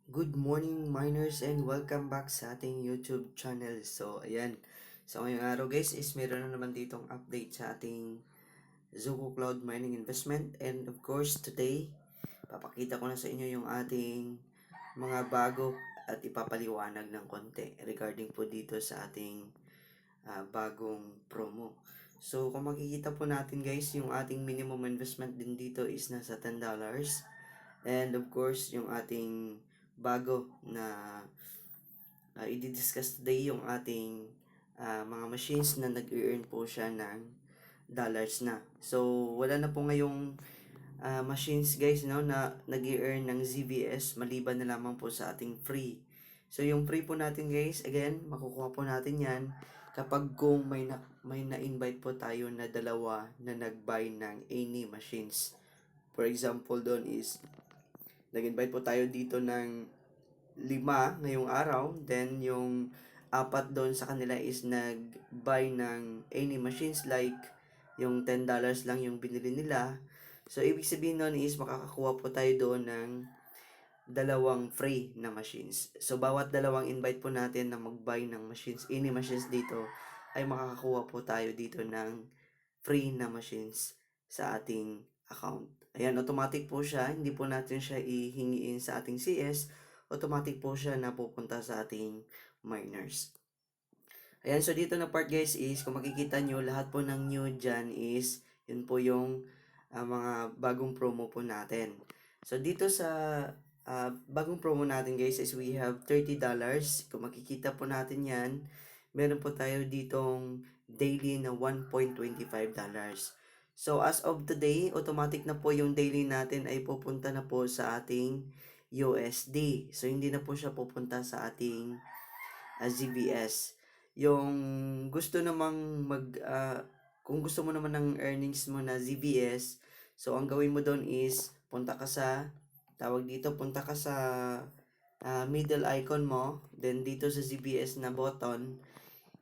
Good morning miners and welcome back sa ating YouTube channel. So ayan, so ngayong araw guys is meron na naman ditong update sa ating Zuko Cloud Mining Investment. And of course today, papakita ko na sa inyo yung ating mga bago at ipapaliwanag ng konti regarding po dito sa ating bagong promo. So kung makikita po natin guys, yung ating minimum investment din dito is nasa $10. And of course, yung ating bago na i-discuss today yung ating mga machines na nag-earn po siya ng dollars na. So, wala na po ngayong machines guys no, na nag-earn ng ZBS maliban na lamang po sa ating free. So, yung free po natin guys, again, makukuha po natin yan kapag kung may na-invite po tayo na dalawa na nag-buy ng any machines. For example, doon is nag-invite po tayo dito ng 5 ngayong araw. Then, yung apat doon sa kanila is nag-buy ng any machines like yung $10 lang yung binili nila. So, ibig sabihin nun is makakakuha po tayo doon ng dalawang free na machines. So, bawat dalawang invite po natin na mag-buy ng machines, any machines dito, ay makakakuha po tayo dito ng free na machines sa ating account. Ayan, automatic po siya. Hindi po natin siya ihingiin sa ating CS. Automatic po siya na pupunta sa ating miners. Ayan, so dito na part guys is, kung makikita nyo, lahat po ng new dyan is, yun po yung mga bagong promo po natin. So dito sa bagong promo natin guys is we have $30. Kung makikita po natin yan, meron po tayo ditong daily na $1.25. So as of today, automatic na po yung daily natin ay pupunta na po sa ating USD. So hindi na po siya pupunta sa ating ZBS. Yung gusto namang kung gusto mo naman ng earnings mo na ZBS, so ang gawin mo doon is punta ka sa punta ka sa middle icon mo, then dito sa ZBS na button,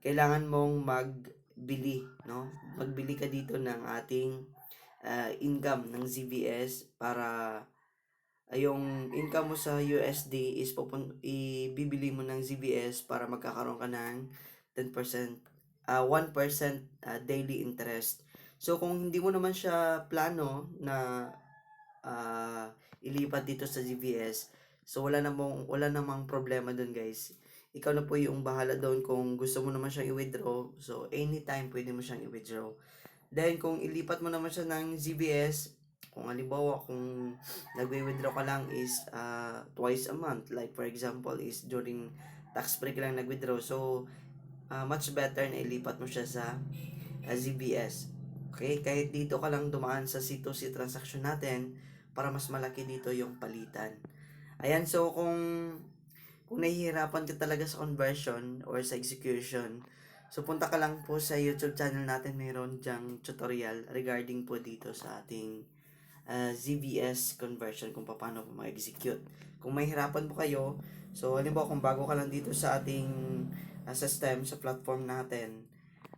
kailangan mong magbili, no? Magbili ka dito ng ating income ng ZBS para yung income mo sa USD is ibibili mo ng ZBS para magkakaroon ka ng 10%, 1% daily interest. So, kung hindi mo naman siya plano na ilipat dito sa ZBS, so wala namang problema doon guys. Ikaw na po yung bahala doon kung gusto mo naman siyang i-withdraw. So, anytime pwede mo siyang i-withdraw. Then, kung ilipat mo naman siya ng ZBS, kung halimbawa, kung nagwi-withdraw ka lang is twice a month, like for example, is during tax break lang nag-withdraw. So, much better na ilipat mo siya sa ZBS. Okay? Kahit dito ka lang dumaan sa C2C transaction natin, para mas malaki dito yung palitan. Ayan, so kung nahihirapan ka talaga sa conversion or sa execution, so punta ka lang po sa YouTube channel natin, mayroon dyang tutorial regarding po dito sa ating ZBS conversion kung paano po ma-execute. Kung mahirapan po kayo, so halimbawa kung bago ka lang dito sa ating system, sa platform natin,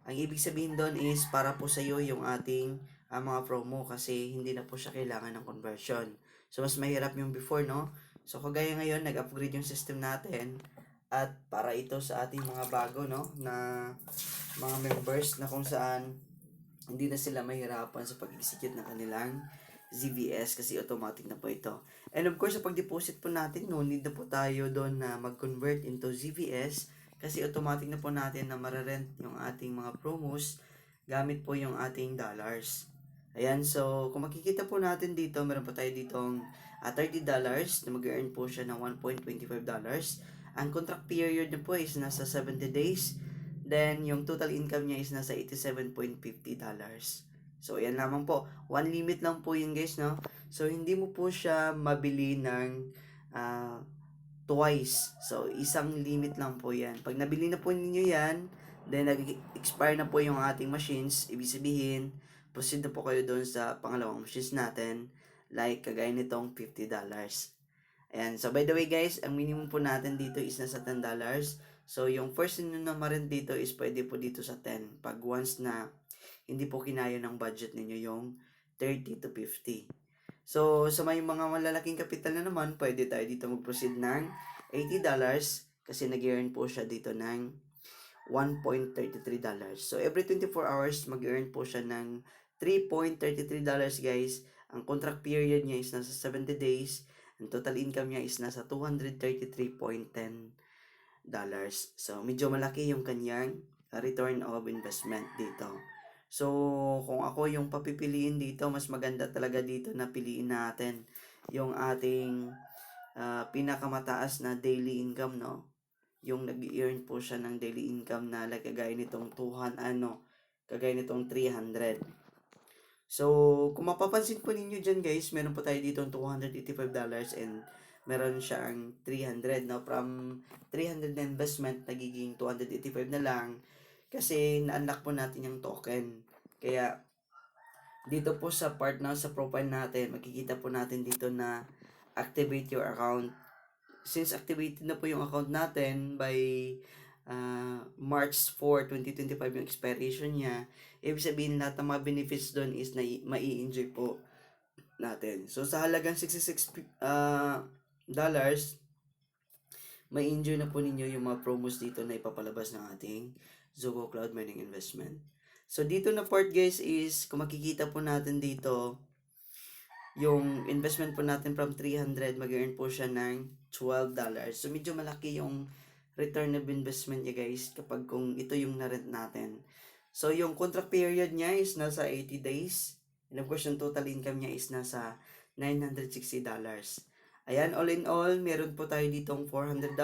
ang ibig sabihin doon is para po sa iyo yung ating mga promo kasi hindi na po siya kailangan ng conversion. So mas mahirap yung before, no? So kagaya ngayon, nag-upgrade yung system natin at para ito sa ating mga bago, no, na mga members na kung saan hindi na sila mahirapan sa pag-execute ng kanilang ZBS kasi automatic na po ito. And of course, sa pag-deposit po natin, no need na po tayo doon na mag-convert into ZBS kasi automatic na po natin na mararent yung ating mga promos gamit po yung ating dollars. Ayan, so kung makikita po natin dito, meron po tayo ditong $30 na mag-earn po siya ng $1.25. Ang contract period na po is nasa 70 days. Then, yung total income niya is nasa $87.50. So, ayan lamang po. One limit lang po yun guys, no? So, hindi mo po siya mabili ng uh, twice. So, isang limit lang po yan. Pag nabili na po ninyo yan, then nag-expire na po yung ating machines, ibig sabihin, proceed na po kayo doon sa pangalawang machines natin, like kagaya nitong $50. Ayan. So, by the way guys, ang minimum po natin dito is nasa $10. So, yung first nyo na marin dito is pwede po dito sa 10. Pag once na hindi po kinaya ng budget ninyo yung 30 to 50. So, sa may mga malalaking kapital na naman, pwede tayo dito mag-proceed ng $80 kasi nag-earn po siya dito ng $1.33. So, every 24 hours, mag-earn po siya ng $3.33 guys. Ang contract period niya is nasa 70 days. Ang total income niya is nasa $233.10. So, medyo malaki yung kanyang return of investment dito. So, kung ako yung papipiliin dito, mas maganda talaga dito na piliin natin yung ating pinakamataas na daily income, no? Yung nag-earn po siya ng daily income na like kagaya nitong 200, kagaya nitong 300. So, kung mapapansin po ninyo dyan guys, meron po tayo dito $285 and meron siyang 300. Now, from 300 na investment, nagiging 285 na lang kasi na-unlock po natin yung token. Kaya, dito po sa part na sa profile natin, makikita po natin dito na activate your account. Since activated na po yung account natin by March 4, 2025 yung expiration niya, ibig sabihin lahat ng mga benefits doon is na mai-enjoy po natin. So sa halagang $66 dollars, may enjoy na po ninyo yung mga promos dito na ipapalabas ng ating Zogo Cloud Mining Investment. So dito na part guys is kung makikita po natin dito yung investment po natin from 300, mag-earn po siya ng $12. So medyo malaki yung return of investment niya guys kapag kung ito yung na-rent natin. So yung contract period niya is nasa 80 days. And of course yung total income niya is nasa $960. Ayan, all in all, meron po tayo ditong $400.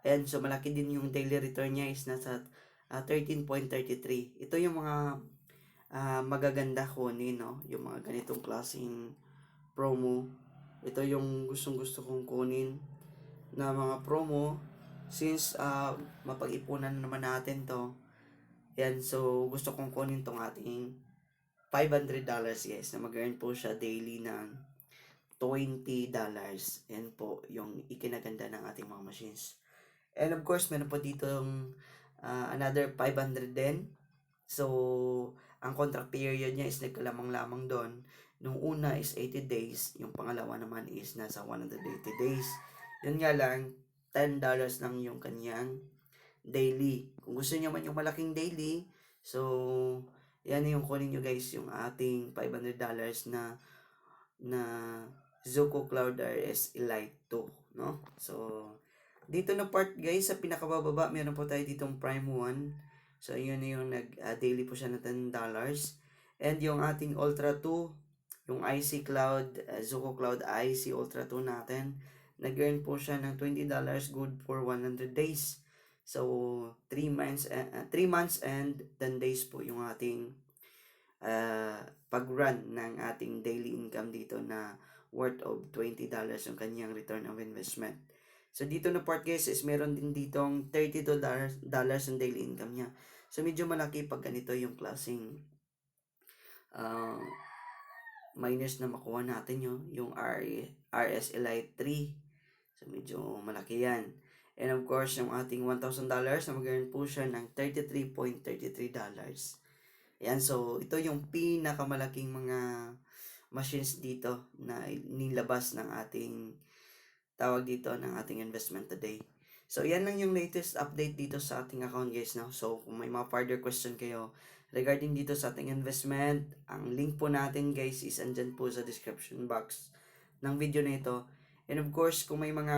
And so malaki din yung daily return niya is nasa 13.33. Ito yung mga magaganda kunin, no? Yung mga ganitong klaseng promo. Ito yung gustong gusto kong kunin na mga promo since mapag-ipunan naman natin to. Yan, so gusto kong kunin tong ating $500 guys na mag-earn po siya daily ng $20. Yan po yung ikinaganda ng ating mga machines. And of course, meron po dito another 500 din. So, ang contract period niya is nagkalamang-lamang doon. Nung una is 80 days, yung pangalawa naman is nasa 180 days. Yun nga lang, $10 lang yung kanyang daily. Kung gusto niyo man yung malaking daily, so, yan yung kunin nyo guys, yung ating $500 na Zoco Cloud RS Elite 2, no? So, dito na part guys, sa pinakababa, meron po tayo ditong Prime 1. So, yun yung daily po siya na $10. And yung ating Ultra 2, yung IC Cloud, Zoco Cloud IC Ultra 2 natin, nag-earn po siya ng $20 good for 100 days. So, 3 months and 10 days po yung ating pag-run ng ating daily income dito na worth of $20 yung kanyang return of investment. So, dito na part guys is meron din ditong $32 ang daily income niya. So, medyo malaki pag ganito yung klaseng miners na makuha natin yung RS Elite 3. So, medyo malaki yan. And of course, yung ating $1,000 na mag-earn po siya ng $33.33. Ayan, so ito yung pinakamalaking mga machines dito na nilabas ng ating tawag dito ng ating investment today. So, yan lang yung latest update dito sa ating account guys. No? So, kung may mga further question kayo regarding dito sa ating investment, ang link po natin guys is andyan po sa description box ng video na ito. And of course, kung may mga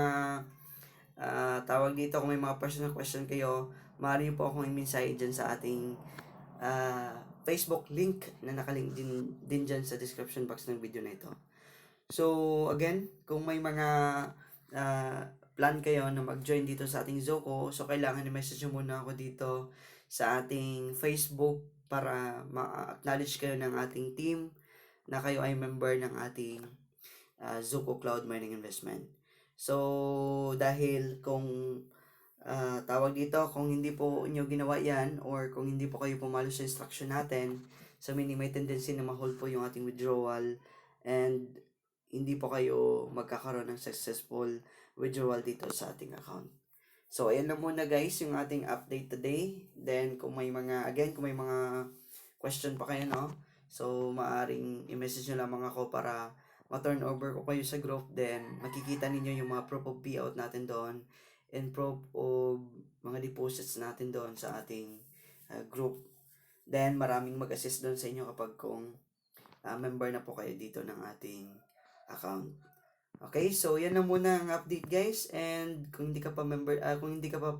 tawag dito, kung may mga personal question kayo, maaari po akong i-mensahe dyan sa ating Facebook link na nakalink din dyan sa description box ng video na ito. So, again, kung may mga plan kayo na mag-join dito sa ating Zoco, so kailangan i-message nyo muna ako dito sa ating Facebook para ma-acknowledge kayo ng ating team na kayo ay member ng ating Zoco Cloud Mining Investment. So, dahil kung tawag dito, kung hindi po nyo ginawa yan or kung hindi po kayo pumalo sa instruction natin, so meaning may tendency na ma-hold po yung ating withdrawal and hindi po kayo magkakaroon ng successful withdrawal dito sa ating account. So, ayan lang muna guys yung ating update today. Then, kung may mga question pa kayo, no? So, maaring i-message nyo lamang ako para ma-turn over ko kayo sa group, then makikita ninyo yung mga proof of payout natin doon and proof of mga deposits natin doon sa ating group. Then maraming mag-assist doon sa inyo kapag kung member na po kayo dito ng ating account. Okay, so yan na muna ang update guys, and kung hindi ka pa member, kung hindi ka pa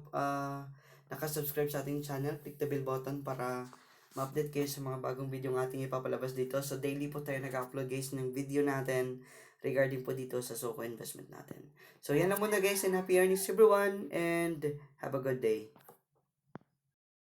nakasubscribe sa ating channel, click the bell button para ma-update kayo sa mga bagong video ng ating ipapalabas dito. So daily po tayo nag-upload guys ng video natin regarding po dito sa Soko investment natin. So yan na muna guys, and happy earnings everyone, and have a good day.